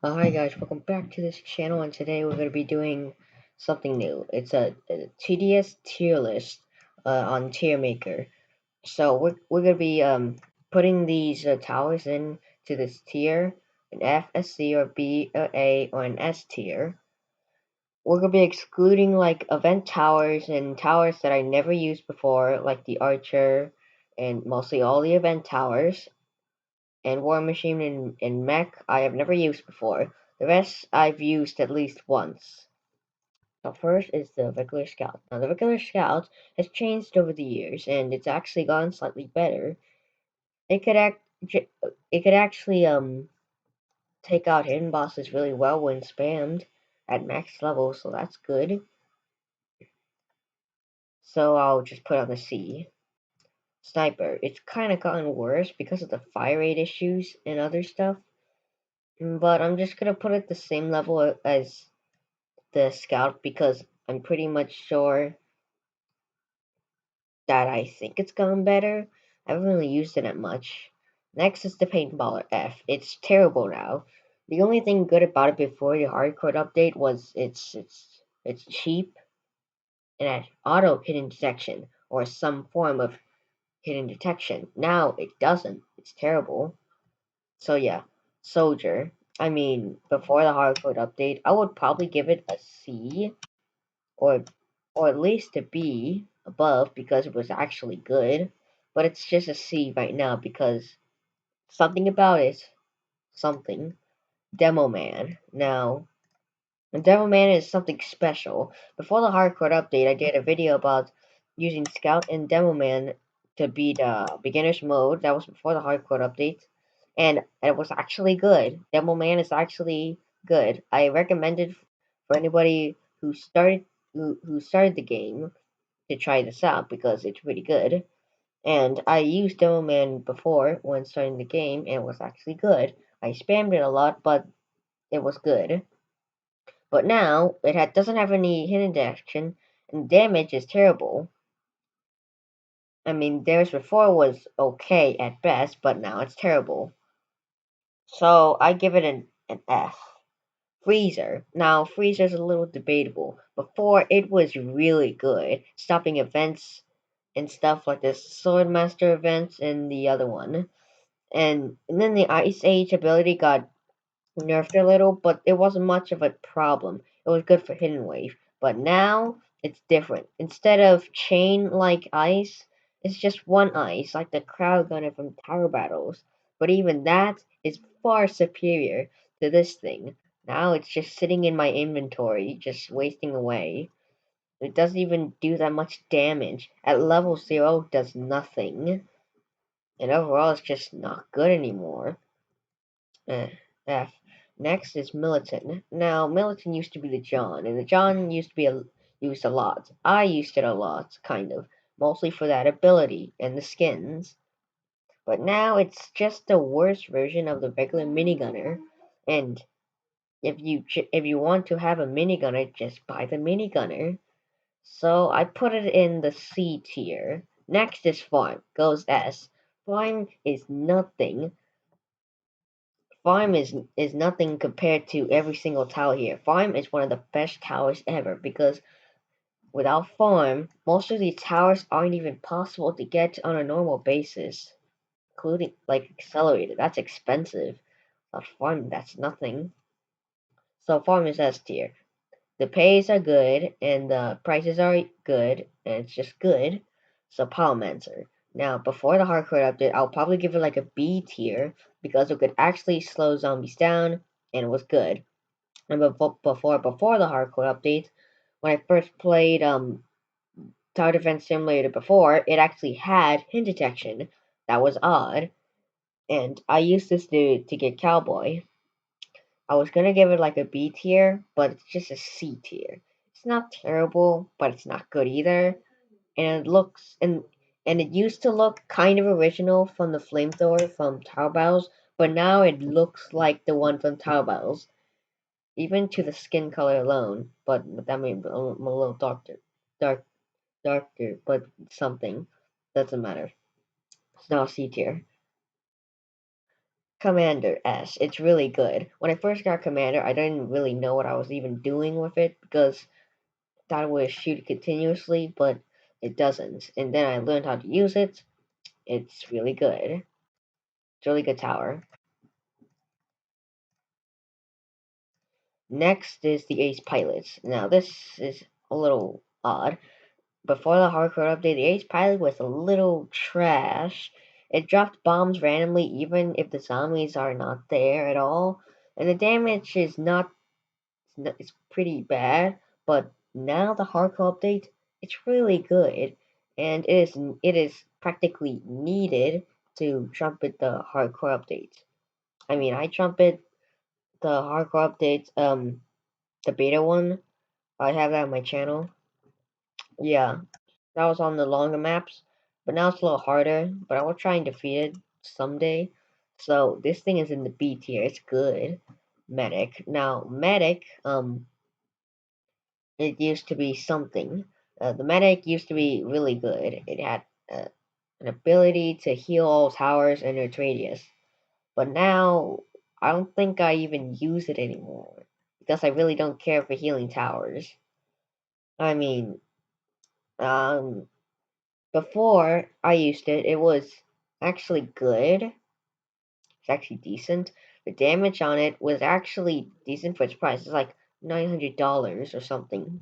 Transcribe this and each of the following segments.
Hi guys, welcome back to this channel, and today we're going to be doing something new. It's a TDS tier list on Tier Maker. So we're going to be putting these towers into this tier, an F, a C, or B, A, or an S tier. We're going to be excluding like event towers and towers that I never used before, like the Archer, and mostly all the event towers and War Machine and Mech I have never used before. The rest I've used at least once. So first is the regular scout. Now the regular scout has changed over the years, and it's actually gotten slightly better. It could act, it could actually take out hidden bosses really well when spammed at max level, so that's good. So I'll just put on the C. Sniper. It's kind of gotten worse because of the fire rate issues and other stuff, but I'm just gonna put it the same level as the scout because I'm pretty much sure that I think it's gone better. I haven't really used it that much. Next is the paintballer F. It's terrible now. The only thing good about it before the hardcore update was it's cheap and had auto hidden detection or some form of hidden detection. Now it doesn't. It's terrible. So yeah, soldier. I mean, before the hardcore update, I would probably give it a C or or at least a B above because it was actually good, but it's just a C right now because something about it, something. Demo Man. Now, Demo Man is something special. Before the hardcore update, I did a video about using Scout and Demo Man to beat beginner's mode. That was before the hardcore update, and it was actually good. Demo Man is actually good. I recommend it for anybody who started the game to try this out because it's really good. And I used Demo Man before when starting the game, and it was actually good. I spammed it a lot, but it was good. But now doesn't have any hidden detection, and damage is terrible. I mean, theirs before was okay at best, but now it's terrible. So I give it an F. Freezer. Now, Freezer's a little debatable. Before, it was really good, stopping events and stuff like the Swordmaster events and the other one. And then the Ice Age ability got nerfed a little, but it wasn't much of a problem. It was good for Hidden Wave. But now, it's different. Instead of chain like ice, it's just one ice, like the crowd gunner from Tower Battles. But even that is far superior to this thing. Now it's just sitting in my inventory, just wasting away. It doesn't even do that much damage. At level 0, it does nothing. And overall, it's just not good anymore. Eh, F. Next is Militant. Now, Militant used to be the John, and the John used to be used a lot. I used it a lot, kind of, mostly for that ability and the skins. But now it's just the worst version of the regular minigunner. And if you want to have a minigunner, just buy the minigunner. So I put it in the C tier. Next is Farm, goes S. Farm is nothing. Farm is nothing compared to every single tower here. Farm is one of the best towers ever because without Farm, most of these towers aren't even possible to get on a normal basis, including like Accelerated. That's expensive. Without Farm, that's nothing. So Farm is S tier. The pays are good and the prices are good and it's just good. So Powermancer. Now before the hardcore update, I'll probably give it like a B tier because it could actually slow zombies down and it was good. And before the hardcore update, when I first played Tower Defense Simulator before, it actually had hint detection. That was odd. And I used this to get Cowboy. I was gonna give it like a B tier, but it's just a C tier. It's not terrible, but it's not good either. And it used to look kind of original from the flamethrower from Tower Battles, but now it looks like the one from Tower Battles, even to the skin color alone. But that made a little dark, darker, but something doesn't matter. It's now C tier. Commander S. It's really good. When I first got Commander, I didn't really know what I was even doing with it because I thought it would shoot continuously, but it doesn't. And then I learned how to use it. It's really good. It's a really good tower. Next is the Ace Pilots. Now this is a little odd. Before the hardcore update, the Ace Pilot was a little trash. It dropped bombs randomly even if the zombies are not there at all. And the damage is not it's pretty bad, but now the hardcore update, it's really good. And it is practically needed to trumpet the hardcore update. I mean I trumpet the hardcore update, the beta one. I have that on my channel. Yeah, that was on the longer maps, but now it's a little harder. But I will try and defeat it someday. So this thing is in the B tier. It's good. Medic. Now medic, it used to be something. The medic used to be really good. It had an ability to heal all towers in its radius. But now I don't think I even use it anymore because I really don't care for healing towers. I mean, um, before I used it, it was actually good. It's actually decent. The damage on it was actually decent for its price. It's like $900 or something.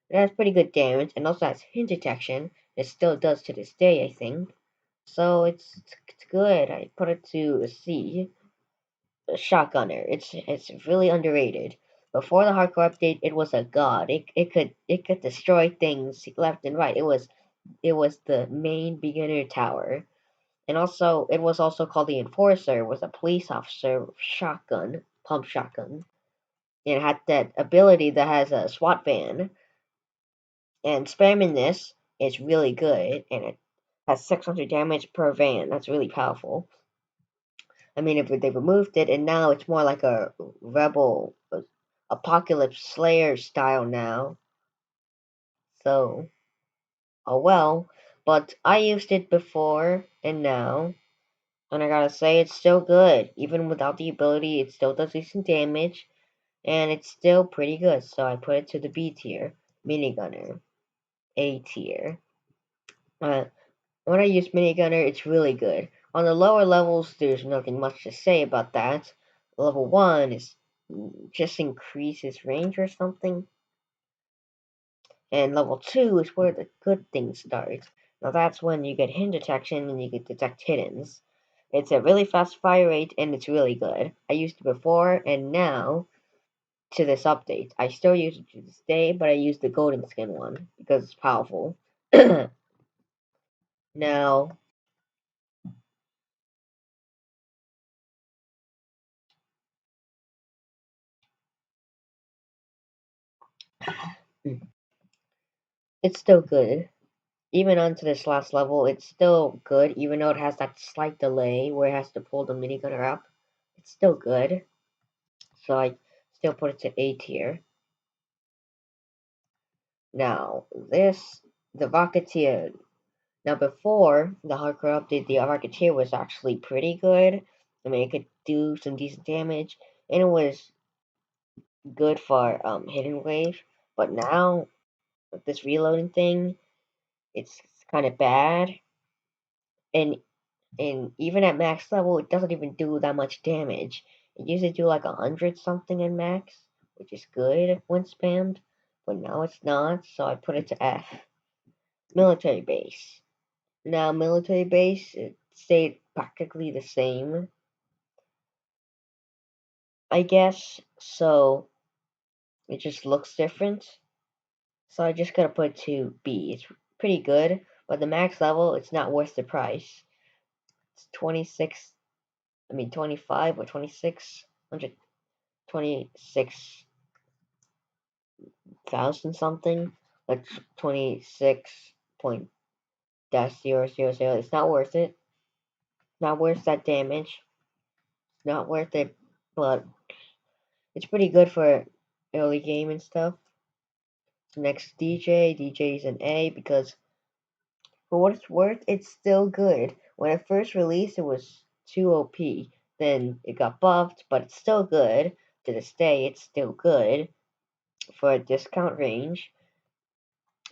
It has pretty good damage and also has hint detection. It still does to this day, I think. So it's good. I put it to a C. A shotgunner. It's really underrated. Before the hardcore update, it was a god. It could destroy things left and right. It was the main beginner tower. And also, it was also called the Enforcer. It was a police officer shotgun, pump shotgun. And it had that ability that has a SWAT van. And spamming this is really good. And it has 600 damage per van. That's really powerful. I mean, if they removed it, and now it's more like a rebel apocalypse slayer style now. So, oh well. But I used it before and now. And I gotta say, it's still good. Even without the ability, it still does decent damage, and it's still pretty good. So I put it to the B tier. Minigunner, A tier. Uh, when I use minigunner, it's really good. On the lower levels, there's nothing much to say about that. Level 1 is just increases range or something, and level 2 is where the good things start. Now that's when you get hidden detection and you can detect hiddens. It's a really fast fire rate and it's really good. I used it before and now to this update. I still use it to this day, but I use the golden skin one because it's powerful. Now, it's still good. Even onto this last level, it's still good, even though it has that slight delay where it has to pull the minigunner up. It's still good. So I still put it to A tier. Now, the Rocketeer. Now, before the hardcore update, the Rocketeer was actually pretty good. I mean, it could do some decent damage, and it was good for hidden wave. But now, with this reloading thing, it's kind of bad. And even at max level, it doesn't even do that much damage. It used to do like 100 something in max, which is good when spammed. But now it's not, so I put it to F. Military base. Now, military base, it stayed practically the same, I guess. So it just looks different. So I just gotta put it to B. It's pretty good, but the max level, it's not worth the price. It's 26, I mean 25 or 2600, 26,000 something. Like 26 point dash 000. It's not worth it. Not worth that damage. Not worth it, but it's pretty good for early game and stuff. Next, DJ. DJ is an A because for what it's worth, it's still good. When it first released, it was too OP. Then it got buffed, but it's still good. To this day, it's still good for a discount range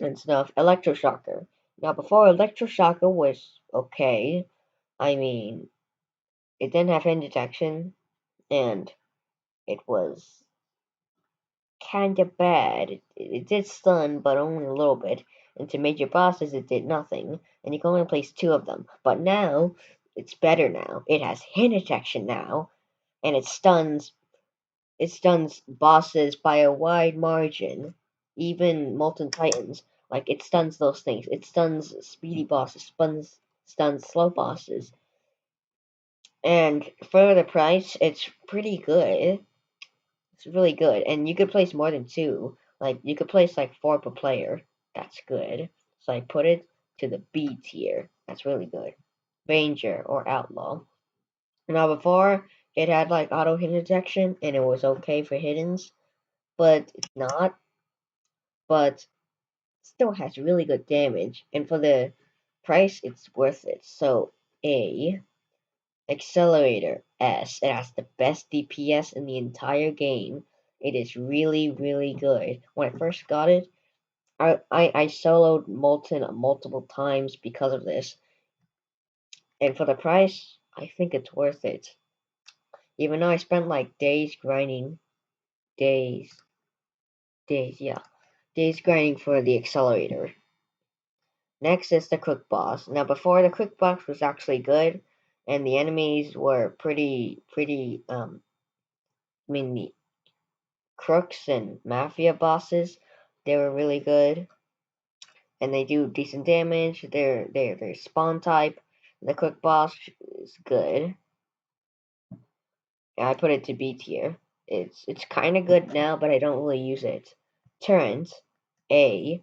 and stuff. Electroshocker. Now, before Electroshocker was okay, I mean, it didn't have hidden detection, and it was kinda bad. It did stun, but only a little bit. And to major bosses, it did nothing. And you can only place two of them. But now, it's better now. It has hidden detection now, and it stuns bosses by a wide margin. Even Molten Titans. Like, it stuns those things. It stuns speedy bosses, stuns slow bosses. And for the price, it's pretty good. It's really good. And you could place more than two. Like, you could place like four per player. That's good. So I put it to the B tier. That's really good. Ranger or Outlaw. Now, before, it had like auto hit detection and it was okay for hiddens, but it's not. But still has really good damage. And for the price, it's worth it. So, A. Accelerator S. It has the best DPS in the entire game. It is really, really good. When I first got it, I soloed Molten multiple times because of this. And for the price, I think it's worth it. Even though I spent like days grinding, days, yeah, days grinding for the accelerator. Next is the quick boss. Now before, the quick boss was actually good, and the enemies were pretty. I mean, the crooks and mafia bosses, they were really good, and they do decent damage. They're spawn type. The quick boss is good. I put it to B tier. It's kind of good now, but I don't really use it. Turrets A.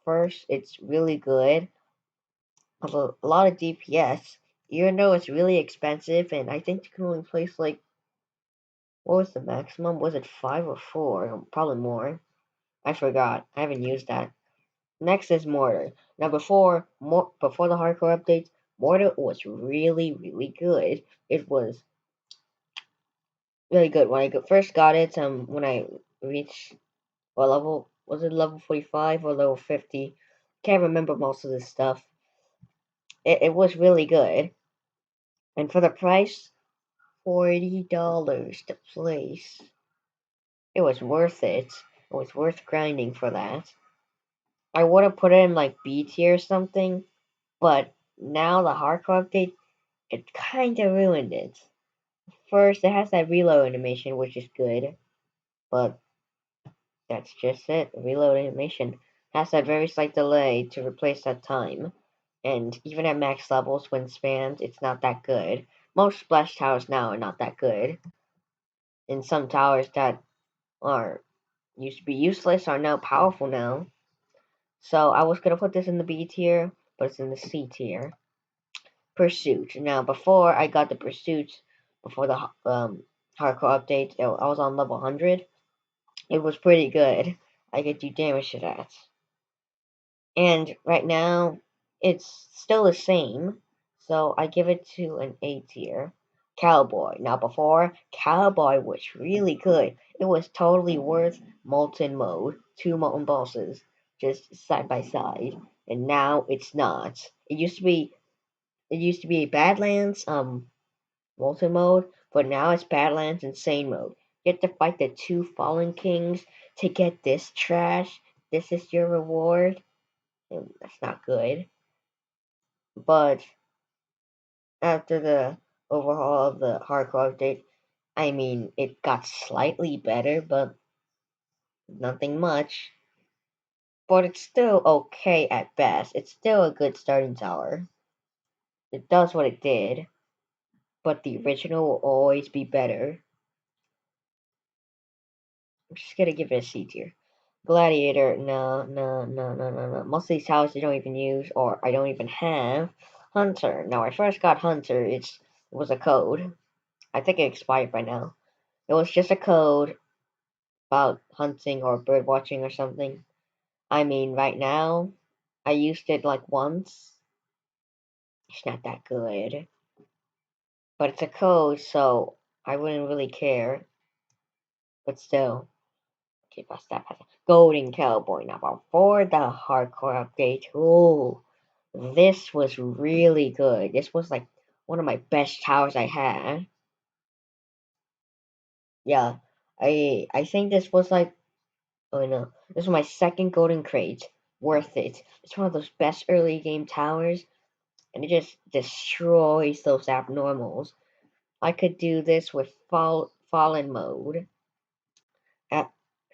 First, it's really good. Have a lot of DPS, even though it's really expensive, and I think you can only place like, what was the maximum? Was it 5 or 4? Probably more. I forgot. I haven't used that. Next is Mortar. Now before the hardcore updates, Mortar was really good. It was really good when I first got it. When I reached, what level was it? Level 45 or level 50? Can't remember most of this stuff. It was really good, and for the price, $40 to place. It was worth it. It was worth grinding for that. I would have put it in like B tier or something, but now the hardcore update, it kinda ruined it. First, it has that reload animation, which is good, but that's just it. Reload animation has that very slight delay to replace that time, and even at max levels when spammed, it's not that good. Most splash towers now are not that good, and some towers that are used to be useless are now powerful now. So I was gonna put this in the B tier, but it's in the C tier. Pursuit. Now, before I got the Pursuit, before the hardcore update, I was on level 100. It was pretty good. I could do damage to that. And right now, it's still the same, so I give it to an A tier. Cowboy. Now, before, Cowboy was really good. It was totally worth Molten mode, two Molten bosses, just side by side. And now it's not. It used to be Badlands, Molten mode, but now it's Badlands Insane mode. You have to fight the two Fallen Kings to get this trash. This is your reward. And that's not good. But after the overhaul of the hardcore update, I mean, it got slightly better, but nothing much. But it's still okay at best. It's still a good starting tower. It does what it did, but the original will always be better. I'm just gonna give it a C tier. Gladiator, no. Most of these towers I don't even use, or I don't even have. Hunter. Now, I first got Hunter. It was a code. I think it expired by now. It was just a code about hunting or bird watching or something. I mean, right now, I used it like once. It's not that good. but it's a code, so I wouldn't really care. But still, okay, past that, past that. Golden Cowboy. Now, before the hardcore update, ooh, this was really good. This was like one of my best towers I had. Yeah, I think this was like, oh no, this was my second golden crate. Worth it. It's one of those best early game towers, and it just destroys those abnormals. I could do this with fallen mode. At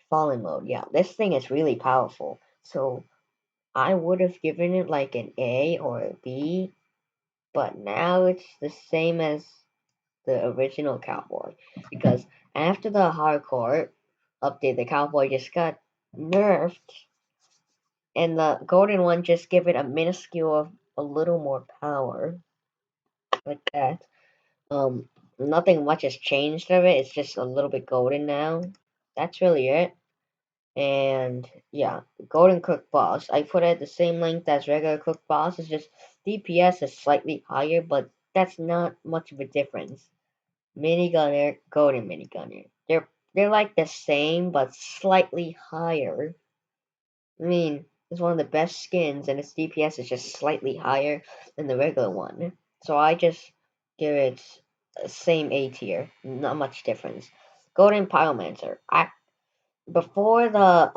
fallen mode, yeah, this thing is really powerful. So I would have given it like an A or a B, but now it's the same as the original Cowboy because after the hardcore update, the Cowboy just got nerfed, and the golden one just give it a minuscule of a little more power, like that. Um, Nothing much has changed of it. It's just a little bit golden now. That's really it. And yeah, golden cook boss. I put it at the same length as regular cook boss. It's just DPS is slightly higher, but that's not much of a difference. Minigunner, golden minigunner. They're like the same, but slightly higher. I mean, it's one of the best skins, and its DPS is just slightly higher than the regular one. So I just give it same A tier, not much difference. Golden Pyromancer. Before the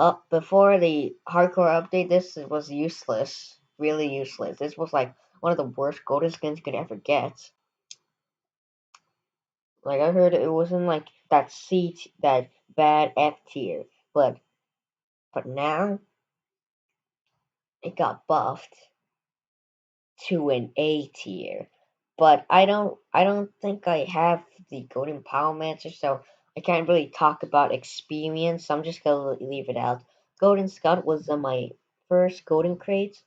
hardcore update, this was useless, really useless. This was like one of the worst golden skins you could ever get. Like I heard it wasn't like that bad F tier, but now it got buffed to an A tier. But I don't think I have the Golden Pyromancer, so I can't really talk about experience. So I'm just gonna leave it out. Golden Scout was my first Golden Crate,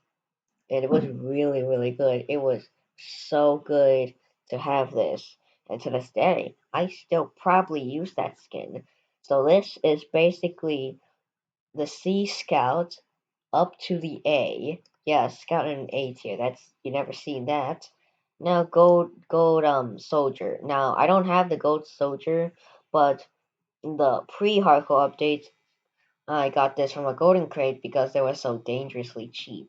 and it was really really good. It was so good to have this, and to this day, I still probably use that skin. So this is basically the C Scout up to the A. Yeah, Scout in an A tier. That's you never seen that. Now gold soldier. Now I don't have the gold soldier, but the pre-hardcore updates I got this from a golden crate because they were so dangerously cheap.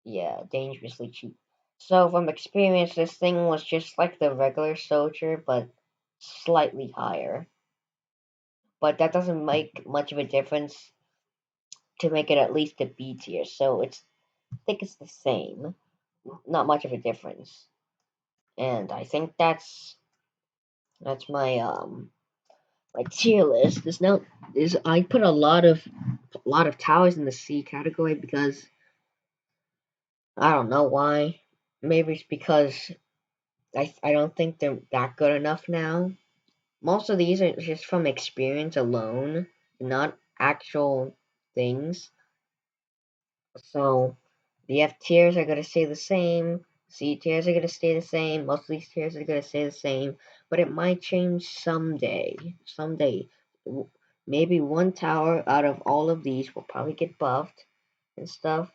Yeah, dangerously cheap. So from experience, this thing was just like the regular soldier, but slightly higher. But that doesn't make much of a difference to make it at least a B tier. So I think it's the same, not much of a difference. And I think that's my tier list. There's no is I put a lot of towers in the C category because I don't know why. Maybe it's because I don't think they're that good enough now. Most of these are just from experience alone, not actual things. So the F tiers are gonna stay the same. C tiers are gonna stay the same. Most of these tiers are gonna stay the same, but it might change someday. Someday, maybe one tower out of all of these will probably get buffed and stuff.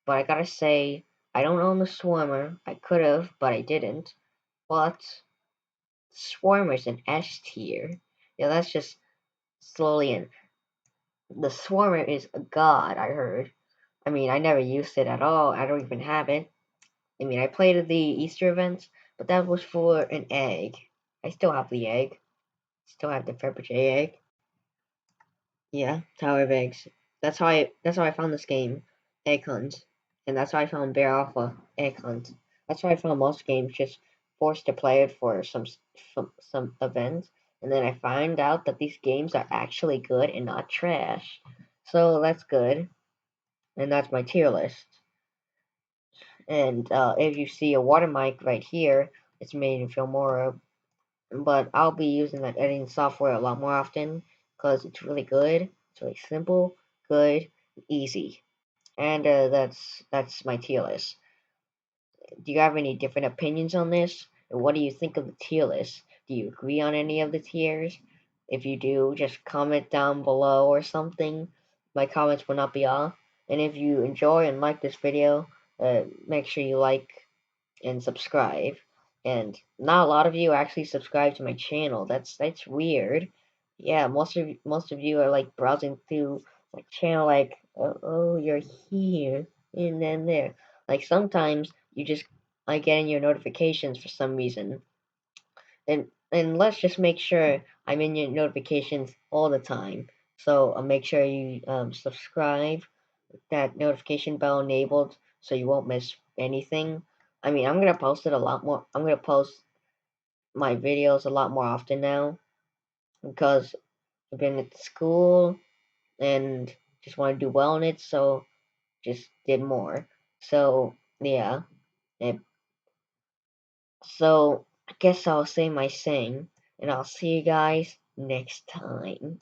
But I gotta say, I don't own the Swarmer. I could have, but I didn't. But Swarmer's an S tier. Yeah, that's just slowly in. The Swarmer is a god, I heard. I mean, I never used it at all. I don't even have it. I mean, I played the Easter events, but that was for an egg. I still have the egg. Still have the Fabergé egg. Yeah, Tower of Eggs. That's how I found this game, Egg Hunt, and that's how I found Bear Alpha, Egg Hunt. That's how I found most games. Just forced to play it for some event, and then I find out that these games are actually good and not trash. So that's good, and that's my tier list. And if you see a water mic right here, it's made in Filmora, but I'll be using that editing software a lot more often because it's really good. It's really simple, good, easy. And that's my tier list. Do you have any different opinions on this? And what do you think of the tier list? Do you agree on any of the tiers? If you do, just comment down below or something. My comments will not be off. And if you enjoy and like this video, make sure you like and subscribe. and not a lot of you actually subscribe to my channel. That's weird. Yeah, most of you are like browsing through my channel, like, oh, you're here, and then there. Like sometimes you just I get in your notifications for some reason, and let's just make sure I'm in your notifications all the time. So make sure you subscribe, that notification bell enabled, so you won't miss anything. I mean, I'm gonna post it a lot more. I'm gonna post my videos a lot more often now because I've been at school and just want to do well in it, so just did more. So yeah, it, so I guess I'll say my saying, and I'll see you guys next time.